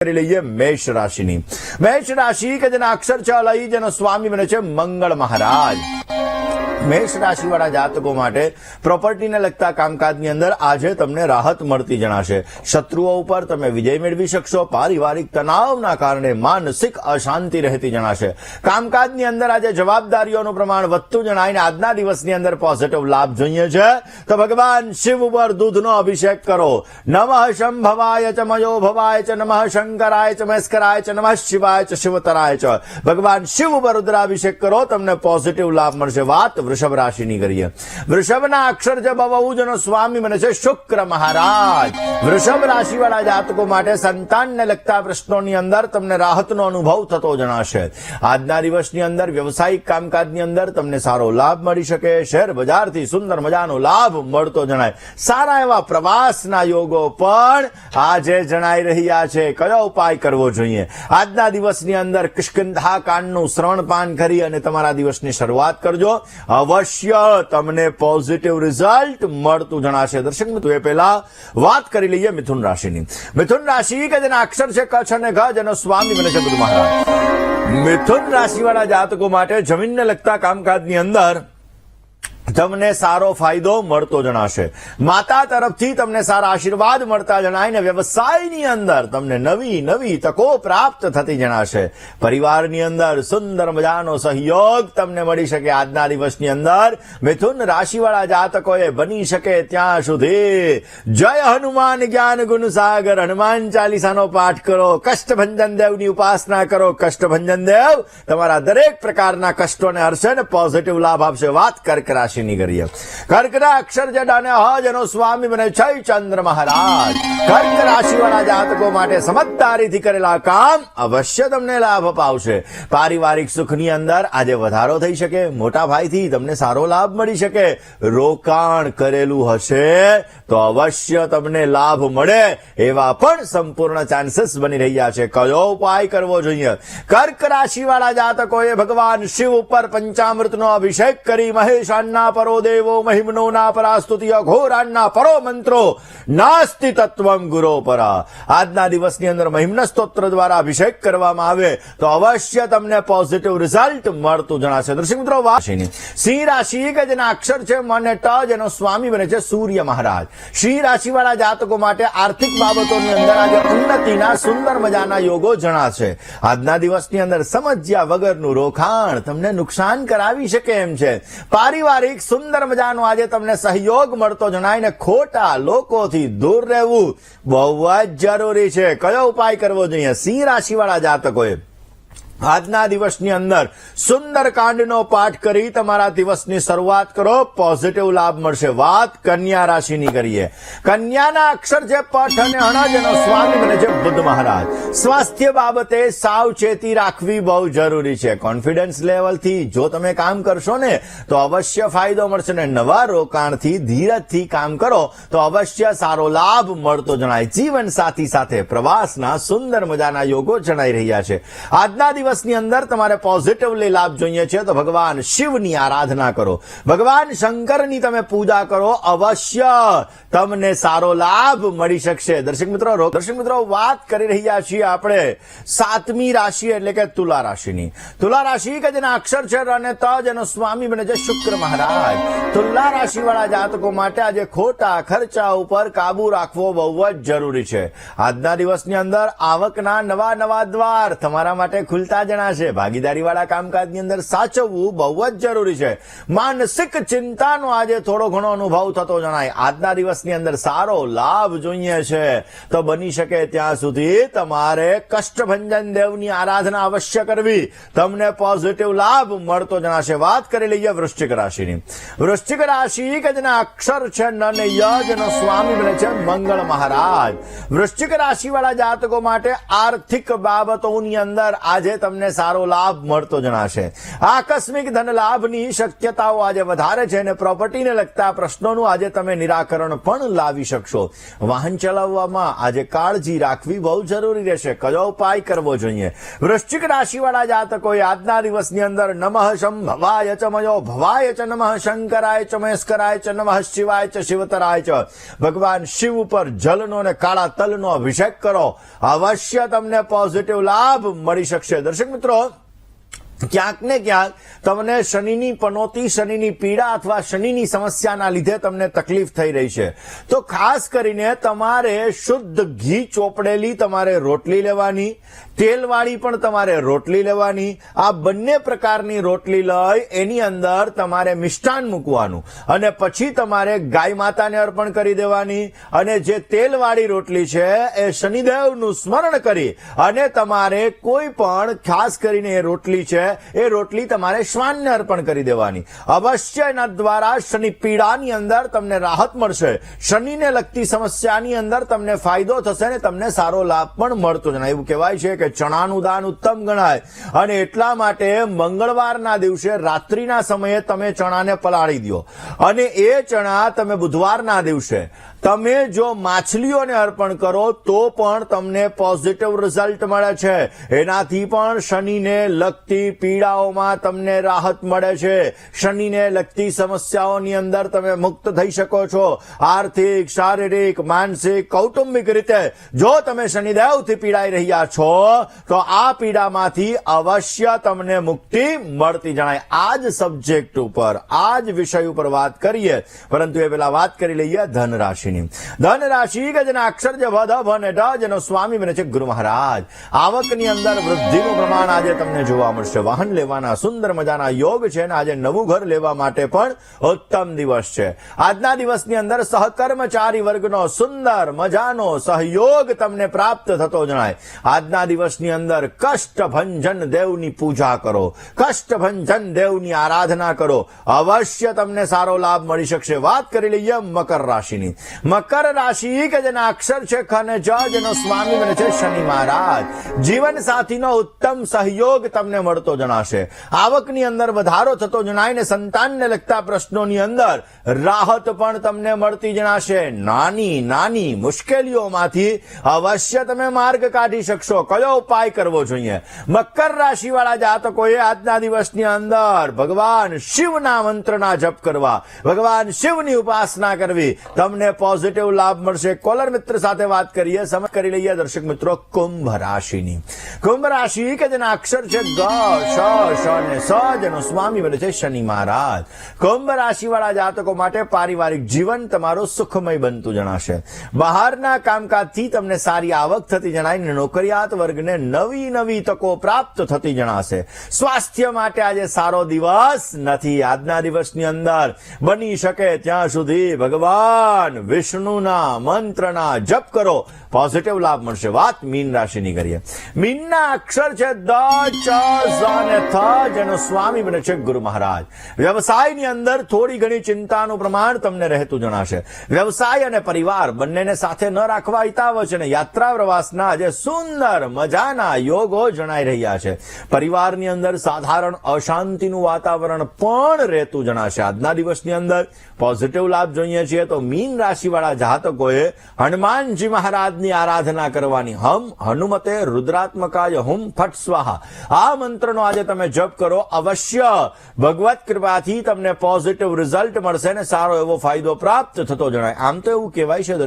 કરી લઈએ મેષ રાશિની. મેષ રાશિ કે જેના અક્ષર છે લઈ, જેનો સ્વામી બને છે મંગળ મહારાજ. મેષ રાશિ વાળા જાતકો માટે પ્રોપર્ટીને લગતા કામકાજની અંદર આજે તમને રાહત મળતી જણાશે. શત્રુઓ ઉપર તમે વિજય મેળવી શકશો. પારિવારિક તણાવના કારણે માનસિક અશાંતિ રહેતી જણાશે. કામકાજની અંદર આજે જવાબદારીઓનું પ્રમાણ વધતું જણાય ને આજના દિવસની અંદર પોઝિટિવ લાભ જોઈએ છે તો ભગવાન શિવ ઉપર દૂધનો અભિષેક કરો. નમઃ શંભવાય ચ મયો ભવાય ચ નમઃ શંકરાય ચ મહેશ્કરાય ચ નમઃ શિવાય ચ શિવતરાય ચ. ભગવાન શિવ ઉપર રુદ્રાભિષેક કરો, તમને પોઝિટિવ લાભ મળશે. વાત વૃષભ રાશિની કરીએ. વૃષભના અક્ષર છે બહુ, જેનો સ્વામી બને છે શુક્ર મહારાજ. વૃષભ રાશિ વાળા જાતકો માટે સંતાનને લગતા પ્રશ્નોની અંદર તમને રાહતનો અનુભવ થતો જણાશે. આજના દિવસની અંદર વ્યવસાયિક કામકાજની અંદર તમને સારો લાભ મળી શકે. શેર બજારથી સુંદર મજાનો લાભ મળતો જણાય. સારા એવા પ્રવાસના યોગો પણ આજે જણાઈ રહ્યા છે. કયો ઉપાય કરવો જોઈએ? આજના દિવસની અંદર કિષ્કિંધા કાંડનું શ્રવણપાન કરી અને તમારા દિવસની શરૂઆત કરજો. અવશ્ય તમને પોઝિટિવ રિઝલ્ટ મળતું જણાશે. દર્શક મિત્રો, એ પહેલા વાત કરી લઈએ મિથુન રાશિની. મિથુન રાશિ કે જેના અક્ષર છે કચ્છ અને ઘ, જેનો સ્વામી બને છે બુધ મહારાજ. મિથુન રાશિ વાળા જાતકો માટે જમીનને લગતા કામકાજની અંદર તમને સારો ફાયદો મળતો જણાશે. માતા તરફથી તમને સારા આશીર્વાદ મળતા જણાય ને વ્યવસાયની અંદર તમને નવી નવી તકો પ્રાપ્ત થતી જણાશે. પરિવારની અંદર સુંદર મજાનો સહયોગ તમને મળી શકે. આજના દિવસની અંદર મિથુન રાશિવાળા જાતકોએ બની શકે ત્યાં સુધી જય હનુમાન જ્ઞાન ગુણ સાગર હનુમાન ચાલીસાનો પાઠ કરો. કષ્ટભંજન દેવની ઉપાસના કરો. કષ્ટભંજન દેવ તમારા દરેક પ્રકારના કષ્ટોને હરશે ને પોઝિટિવ લાભ આપશે. વાત કર્ક રાશિ કરીએ. કર્કના અક્ષર છે ડ અને હ, જેનો સ્વામી બને છે ચંદ્ર મહારાજ. કર્ક રાશિ વાળા જાતકો માટે સમજદારીથી કરેલા કામ અવશ્ય તમને લાભ અપાવશે. પારિવારિક સુખની અંદર આજે વધારો થઈ શકે. મોટા ભાઈથી તમને સારો લાભ મળી શકે. રોકાણ કરેલું હશે તો અવશ્ય તમને લાભ મળે એવા પણ સંપૂર્ણ ચાન્સીસ બની રહ્યા છે. કયો ઉપાય કરવો જોઈએ? કર્ક રાશિ વાળા જાતકોએ ભગવાન શિવ ઉપર પંચામૃતનો અભિષેક કરી મહેશાના પરો દેવો મહિમનો ના પરાસ્તુતિ અઘોરાના પરો મંત્રો નાસ્તિ તત્વમ ગુરો પરા. આજના દિવસની અંદર મહિમના સ્તોત્ર દ્વારા અભિષેક કરવામાં આવે તો અવશ્ય તમને પોઝિટિવ રિઝલ્ટ મળતું જણાશે. દર્શક મિત્રો, સિંહ રાશિ કે જેના અક્ષર છે મ અને ટ, જેનો સ્વામી બને છે સૂર્ય મહારાજ. સિંહ રાશિ વાળા જાતકો માટે આર્થિક બાબતોની અંદર આજે ઉન્નતિના સુંદર મજાના યોગો જણાશે. આજના દિવસની અંદર સમજ્યા વગરનું રોકાણ તમને નુકસાન કરાવી શકે એમ છે. પારિવારિક સુંદર મજાનો આજે તમને સહયોગ મળતો જણાય ને ખોટા લોકોથી દૂર રહેવું બહુ જ જરૂરી છે. કયો ઉપાય કરવો જોઈએ? સિંહ રાશિ વાળા જાતકોએ આજના દિવસની અંદર સુંદર કાંડનો પાઠ કરી તમારા દિવસની શરૂઆત કરો. પોઝિટિવ લાભ મળશે. વાત કન્યા રાશિની કરીએ. કન્યાના અક્ષર છે પઠ અને હણ, જેનો સ્વામી બને છે બુધ મહારાજ. સ્વાસ્થ્ય બાબતે સાવચેતી રાખવી બહુ જરૂરી છે. કોન્ફિડન્સ લેવલથી જો તમે કામ કરશો ને તો અવશ્ય ફાયદો મળશે ને નવા રોકાણથી ધીરજથી કામ કરો તો અવશ્ય સારો લાભ મળતો જણાય. જીવન સાથી સાથે પ્રવાસના સુંદર મજાના યોગો જણાઈ રહ્યા છે. આજના દિવસની અંદર તમારે પોઝિટિવલી લાભ જોઈએ છે તો ભગવાન શિવની આરાધના કરો. ભગવાન શંકરની તમે પૂજા કરો. અવશ્ય તમને સારો લાભ મળી શકશે. દર્શક મિત્રો, વાત કરી રહ્યા છીએ આપણે સાતમી રાશિ એટલે કે તુલા રાશિની. તુલા રાશિ કે જેના અક્ષર છે ર અને ત, જેનો સ્વામી બને છે શુક્ર મહારાજ. તુલા રાશિ વાળા જાતકો માટે આજે ખોટા ખર્ચા ઉપર કાબુ રાખવો બહુ જ જરૂરી છે. આજના દિવસની અંદર આવકના નવા નવા દ્વાર તમારા માટે ખુલતા જણાશે. ભાગીદારી વાળા કામકાજની અંદર સાચવવું બહુ જ જરૂરી છે. માનસિક ચિંતાનો આજે થોડો ઘણો અનુભવ થતો જણાય. આજના દિવસની અંદર સારો લાભ જોઈએ છે તો બની શકે ત્યાં સુધી તમારે કષ્ટભંજન દેવની આરાધના અવશ્ય કરવી. તમને પોઝિટિવ લાભ મળતો જણાશે. વાત કરી લઈએ વૃશ્ચિક રાશિની. વૃશ્ચિક રાશિ કે જેના અક્ષર છે ન અને ય, જેનો સ્વામી બને છે મંગળ મહારાજ. વૃશ્ચિક રાશિ વાળા જાતકો માટે આર્થિક બાબતોની અંદર આજે તમને સારો લાભ મળતો જણાશે. આકસ્મિક ધન લાભની શક્યતાઓ આજે વધારે છે અને પ્રોપર્ટીને લગતા પ્રશ્નોનું આજે તમે નિરાકરણ પણ લાવી શકશો. વાહન ચલાવવામાં આજે કાળજી રાખવી બહુ જરૂરી રહેશે. કયો ઉપાય કરવો જોઈએ? વૃશ્ચિક રાશિવાળા જાતકોએ આજના દિવસની અંદર નમઃ શંભવાય ચ મયો ભવાય ચ નમઃ શંકરાય ચ મહેશ્કરાય ચ નમઃ શિવાય ચ શિવતરાય ચ ભગવાન શિવ ઉપર જલનો અને કાળા તલનો અભિષેક કરો. અવશ્ય તમને પોઝિટિવ લાભ મળી શકશે. દર્શક મિત્રો, ક્યાંક ને ક્યાંક તમને શનિની પનોતી, શનિની પીડા અથવા શનિની સમસ્યાના લીધે તમને તકલીફ થઈ રહી છે. તો ખાસ કરીને તમારે શુદ્ધ ઘી ચોપડેલી તમારે રોટલી લેવાની, તેલવાળી પણ તમારે રોટલી લેવાની. આ બંને પ્રકારની રોટલી લઈ એની અંદર તમારે મિષ્ટાન મૂકવાનું અને પછી તમારે ગાય માતાને અર્પણ કરી દેવાની. અને જે તેલવાળી રોટલી છે એ શનિદેવનું સ્મરણ કરી અને તમારે કોઈ પણ ખાસ કરીને એ રોટલી છે એ રોટલી તમારે શ્વાનને અર્પણ કરી દેવાની. અવશ્ય એના દ્વારા શનિ પીડાની અંદર તમને રાહત મળશે. શનિને લગતી સમસ્યાની અંદર તમને ફાયદો થશે અને તમને સારો લાભ પણ મળતો જણાય. એવું કહેવાય છે કે ચણાનું દાન ઉત્તમ ગણાય અને એટલા માટે મંગળવારના દિવસે રાત્રિના સમયે તમે ચણાને પલાળી દો અને એ ચણા તમે બુધવારના દિવસે તમે જો માછલીઓને અર્પણ કરો તો પણ તમને પોઝિટિવ રિઝલ્ટ મળે છે. એનાથી પણ શનિને લગતી પીડાઓમાં તમને રાહત મળે છે. શનિને લગતી સમસ્યાઓની અંદર તમે મુક્ત થઈ શકો છો. આર્થિક, શારીરિક, માનસિક, કૌટુંબિક રીતે જો તમે શનિદેવથી પીડાઈ રહ્યા છો તો આ પીડામાંથી અવશ્ય તમને મુક્તિ મળતી જણાય. આ જ સબ્જેક્ટ ઉપર, આ જ વિષય ઉપર વાત કરીએ, પરંતુ એ પેલા વાત કરી લઈએ ધન રાશિ. ધન રાશિ કે જેના અક્ષર જે ભ, ધ, ભ ને ઢ, જેનો સ્વામી બને છે ગુરુ મહારાજ. આવકની અંદર વૃદ્ધિનું પ્રમાણ આજે તમને જોવા મળશે. વાહન લેવાના સુંદર મજાના યોગ છે અને આજે નવું ઘર લેવા માટે પણ ઉત્તમ દિવસ છે. આજના દિવસની અંદર સહકર્મચારી વર્ગનો સુંદર મજાનો સહયોગ તમને પ્રાપ્ત થતો જણાય. આજના દિવસની અંદર કષ્ટભંજન દેવની પૂજા કરો, કષ્ટભંજન દેવની આરાધના કરો. અવશ્ય તમને સારો લાભ મળી શકશે. વાત કરી લઈએ મકર રાશિની. મકર રાશિ કે જેના અક્ષર છે ખ અને જ, જેનો સ્વામી બને છે શનિ મહારાજ. જીવન સાથીનો ઉત્તમ સહયોગ તમને મળતો જણાશે. આવકની અંદર વધારો થતો જણાય ને સંતાનને લગતા પ્રશ્નોની અંદર રાહત પણ તમને મળતી જણાશે. નાની નાની મુશ્કેલીઓમાંથી અવશ્ય તમે માર્ગ કાઢી શકશો. કયો ઉપાય કરવો જોઈએ? મકર રાશિ વાળા જાતકોએ આજના દિવસની અંદર ભગવાન શિવના મંત્રના જપ કરવા, ભગવાન શિવની ઉપાસના કરવી. તમને પોઝિટિવ લાભ મળશે. કોલર મિત્ર સાથે વાત કરીએ, સમજ કરી લઈએ દર્શક મિત્રો કુંભ રાશિની. કુંભ રાશિ કે જેના અક્ષર છે ગ, શ, શ અને સ, જેનો સ્વામી બને છે શનિ મહારાજ. કુંભ રાશિ વાળા જાતકો માટે પારિવારિક જીવન તમારું સુખમય બનતું જણાશે. બહારના કામકાજથી તમને સારી આવક થતી જણાય. નોકરિયાત વર્ગને નવી નવી તકો પ્રાપ્ત થતી જણાશે. સ્વાસ્થ્ય માટે આજે સારો દિવસ નથી. આજના દિવસની અંદર બની શકે ત્યાં સુધી ભગવાન વિષ્ણુના મંત્રના જપ કરો, પોઝિટિવ લાભ મળશે. વાત મીન રાશિની કરીએ. મીનના અક્ષર છે દ, ચ, ઝ અને થ, જેનો સ્વામી બને છે ગુરુ મહારાજ. વ્યવસાયની અંદર થોડી ઘણી ચિંતાનું પ્રમાણ તમને રહેતું જણાશે. વ્યવસાય અને પરિવાર બંનેને સાથે ન રાખવા હિતાવ છે અને યાત્રા પ્રવાસના આજે સુંદર મજાના યોગો જણાઈ રહ્યા છે. પરિવારની અંદર સાધારણ અશાંતિનું વાતાવરણ પણ રહેતું જણાશે. આજના દિવસની અંદર પોઝિટિવ લાભ જોઈએ છીએ તો મીન રાશિવાળા જાતકોએ હનુમાનજી મહારાજની આરાધના કરવાની. હમ હનુમતે રુદ્રાત્મકાય હુમ ફટ સ્વાહા. આ મંત્રનો આજે તમે જપ કરો. અવશ્ય ભગવત કૃપાથી તમને પોઝિટિવ રિઝલ્ટ મળશે અને સારો એવો ફાયદો પ્રાપ્ત થતો જણાય. આમ તો એવું કહેવાય છે